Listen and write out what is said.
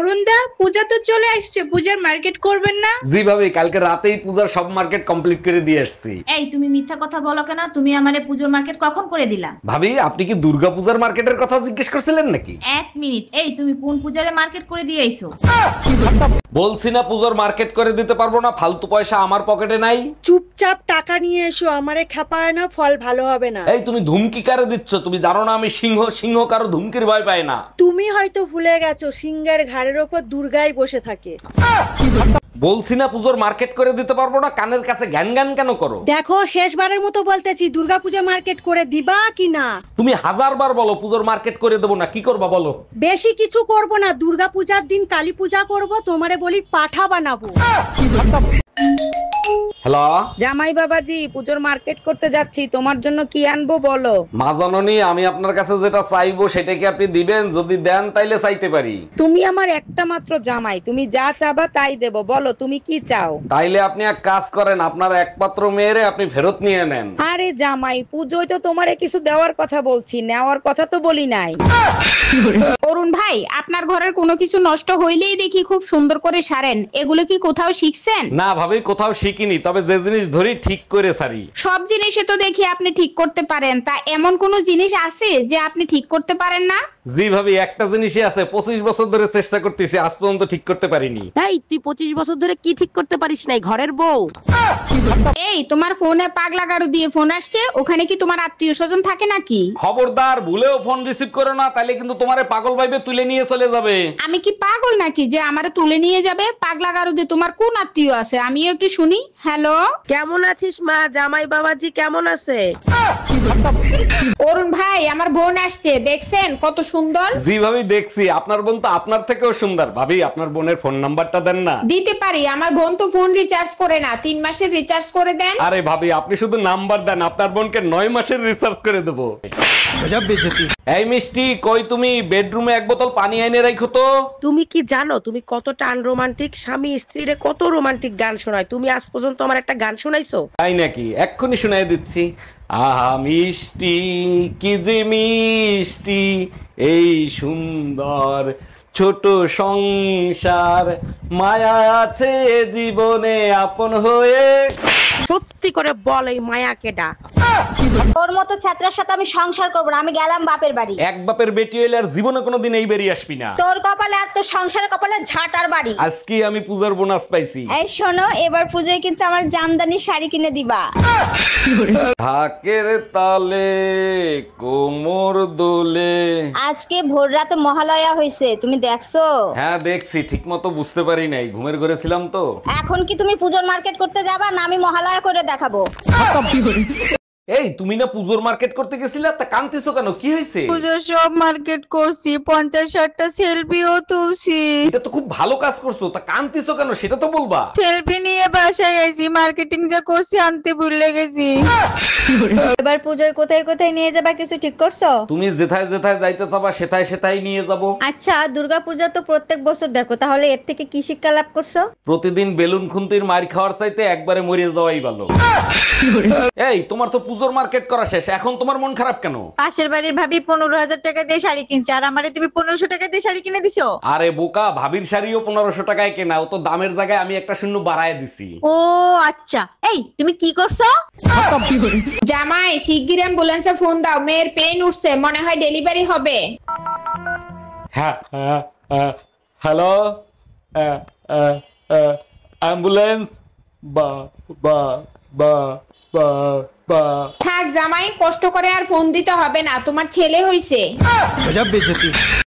অরুণ দা, পূজা তো চলে আসছে, পূজার মার্কেট করবেন না? জি ভাবি, কালকে রাতেই পূজার সব মার্কেট কমপ্লিট করে দিয়ে আসছি। এই তুমি মিথ্যা কথা বলো কেন? তুমি আমারে পূজোর মার্কেট কখন করে দিলা? ভাবি, আপনি কি দুর্গা পূজার মার্কেটের কথা জিজ্ঞেস করছিলেন নাকি? এক মিনিট, এই তুমি কোন পূজারে মার্কেট করে দিয়ে আইছো? বলছি না পূজার মার্কেট করে দিতে পারবো না, ফালতু পয়সা আমার পকেটে নাই। চুপচাপ টাকা নিয়ে এসো, আমারে খেপায় না, ফল ভালো হবে না। এই তুমি ধুমকি কারে দিচ্ছ? তুমি জানো না আমি সিংহ, সিংহ কারো ধুমকির ভয় পায় না। তুমি হয়তো ভুলে গেছো, সিংহের ঘাড়ের ওপর দুর্গাই বসে থাকে। বলছি না পূজার মার্কেট করে দিতে পারবো না, কানের কাছে জ্ঞান জ্ঞান কেন করো? দেখো, শেষবারের মতো বলতেছি, দুর্গাপূজা মার্কেট করে দিবা কি না? তুমি হাজারবার বলো পূজার মার্কেট করে দেবো না, কি করবা বলো? বেশি কিছু করব না, দুর্গাপূজার দিন কালী পূজা করব, তোমারে বলি পাঠা বানাবো। হ্যালো জামাই বাবাজি, পুজোর মার্কেট করতে যাচ্ছি, তোমার জন্য কি আনবো বলো? মা জননী, আমি আপনার কাছে যেটা চাইবো সেটা কি আপনি দিবেন? যদি দেন তাইলে চাইতে পারি। তুমি আমার একটা মাত্র জামাই, তুমি যা চাবা তাই দেব, বলো তুমি কি চাও? তাইলে আপনি এক কাজ করেন, আপনার একমাত্র মেয়েরে আপনি ফেরত নিয়ে নেন। আরে জামাই, পুজোয় তো তোমারে কিছু দেওয়ার কথা বলছি, নেওয়ার কথা তো বলি নাই। অরুণ ভাই, আপনার ঘরের কোনো কিছু নষ্ট হইলেই দেখি খুব সুন্দর করে সারেন, এগুলো কি কোথাও শিখছেন? না ভাবি, কোথাও শিখিনি, তবে যে জিনিস ধরি ঠিক করে সারি। সব জিনিসে তো দেখি আপনি ঠিক করতে পারেন, তা এমন কোন জিনিস আছে যে আপনি ঠিক করতে পারেন না? জি ভাবি, একটা জিনিসই আছে, 25 বছর ধরে চেষ্টা করতেছি, আজ পর্যন্ত ঠিক করতে পারিনি। এই তুই 25 বছর ধরে কি ঠিক করতে পারিস নাই? ঘরের বউ। এই তোমার ফোনে পাগলা গাড়ু দিয়ে ফোন আসছে, ওখানে কি তোমার আত্মীয় স্বজন থাকে নাকি? খবরদার, ভুলেও ফোন রিসিভ করো না, তাহলে কিন্তু তোমারে পাগল ভাইবে তুলে নিয়ে চলে যাবে। আমি কি পাগল নাকি যে আমারে তুলে নিয়ে যাবে? পাগলা গাড়ু দিয়ে তোমার কোন আত্মীয় আছে আমিও একটু শুনি। হ্যালো, কেমন আছিস মা? জামাই বাবাজি কেমন আছে? অরুণ ভাই, আমার বোন আসছে, দেখছেন কত সুন্দর? জি ভাবি দেখছি, আপনার বোন তো আপনার থেকেও সুন্দর। ভাবি, আপনার বোনের ফোন নাম্বারটা দেন না। দিতে পারি, আমার বোন তো ফোন রিচার্জ করে না, 3 মাসের রিচার্জ করে দেন। আরে ভাবি, আপনি শুধু নাম্বার দেন, আপনার বোনকে 9 মাসের রিসার্চ করে দেবো। এই মিষ্টি, কই তুমি? বেডরুমে এক বোতল পানি এনে রাখো তো। তুমি কি জানো তুমি কতটা আনরোমান্টিক? স্বামী স্ত্রীরে কত রোমান্টিক গান শোনায়, তুমি আজ পর্যন্ত আমার একটা গান শোনাইছো? তাই নাকি? এক্ষুনি শুনাই দিচ্ছি। আহা মিষ্টি, কি যে মিষ্টি, এই সুন্দর ছোট সংসার, মায়া আছে জীবনে আপন হয়ে। সত্যি করে বল, এই মায়া কেডা? তোর মতো ছাত্রের সাথে আমি সংসার করব না, আমি গেলাম বাপের বাড়ি। এক বাপের বেটি হইলে আর জীবনে কোনোদিন এই বেরিয়ে আসবি না। তোর কপালে আর তোর সংসারের কপালে ঝাঁটার বাড়ি। আজকে আমি পূজার বোনাস পাইছি। এই শোনো, এবার পুজোয় কিন্তু আমার জামদানি শাড়ি কিনে দিবা। ঢাকের তালে কোমর দোলে। আজকে ভোর রাতে মহালয়া হয়েছে, তুমি দেখছো? হ্যাঁ দেখছি, ঠিক মতো বুঝতে পারি নাই, ঘুমের ঘরে ছিলাম তো। এখন কি তুমি পুজোর মার্কেট করতে যাবা না আমি মহালয়া করে দেখাবো? এই তুমি না পুজোর মার্কেট করতে গেছিলা, তা কাঁদতেছো কেন? কি হয়েছে? পুজোর সব মার্কেট করছি, 50-60টা সেলফিও তুলছি। এটা তো খুব ভালো কাজ করছো, তা কাঁদতেছো কেন সেটা তো বলবা। সেলফি নিয়ে বাসায় গেছি, মার্কেটিং যা করছি আনতে ভুলে গেছি। এবার পুজোয় কোথায় কোথায় নিয়ে যাবা কিছু ঠিক করছো? তুমি যেথায় যেথায় যাইতে চাবা সেথায় সেথায় নিয়ে যাব। আচ্ছা, দুর্গাপূজা তো প্রত্যেক বছর দেখো, তাহলে এর থেকে কি শিক্ষা লাভ করছো? প্রতিদিন বেলুন খুন্তির মার খাওয়ার চাইতে একবারে মরে যাওয়াই ভালো। এই তোমার তো পুজোর মার্কেট করা শেষ, এখন তোমার মন খারাপ কেন? পাশের বাড়ির ভাবি 15,000 টাকা দিয়ে শাড়ি কিনছে, আর আমারে তুমি 1500 টাকা দিয়ে শাড়ি কিনে দিছো। আরে বোকা, ভাবির শাড়িও 1500 টাকায় কেনা, ও তো দামের জায়গায় আমি একটা শূন্য বাড়ায় দিছি। ও আচ্ছা, এই তুমি কি করছো? জামাই, শিগগির অ্যাম্বুলেন্সে ফোন দাও, মেয়ের পেন উঠছে, মনে হয় ডেলিভারি হবে। হ্যাঁ, হ্যালো, অ্যাম্বুলেন্স। বা বা বা বা বা। থাক জামাই, কষ্ট করে আর ফোন দিতে হবে না, তোমার ছেলে হইছে।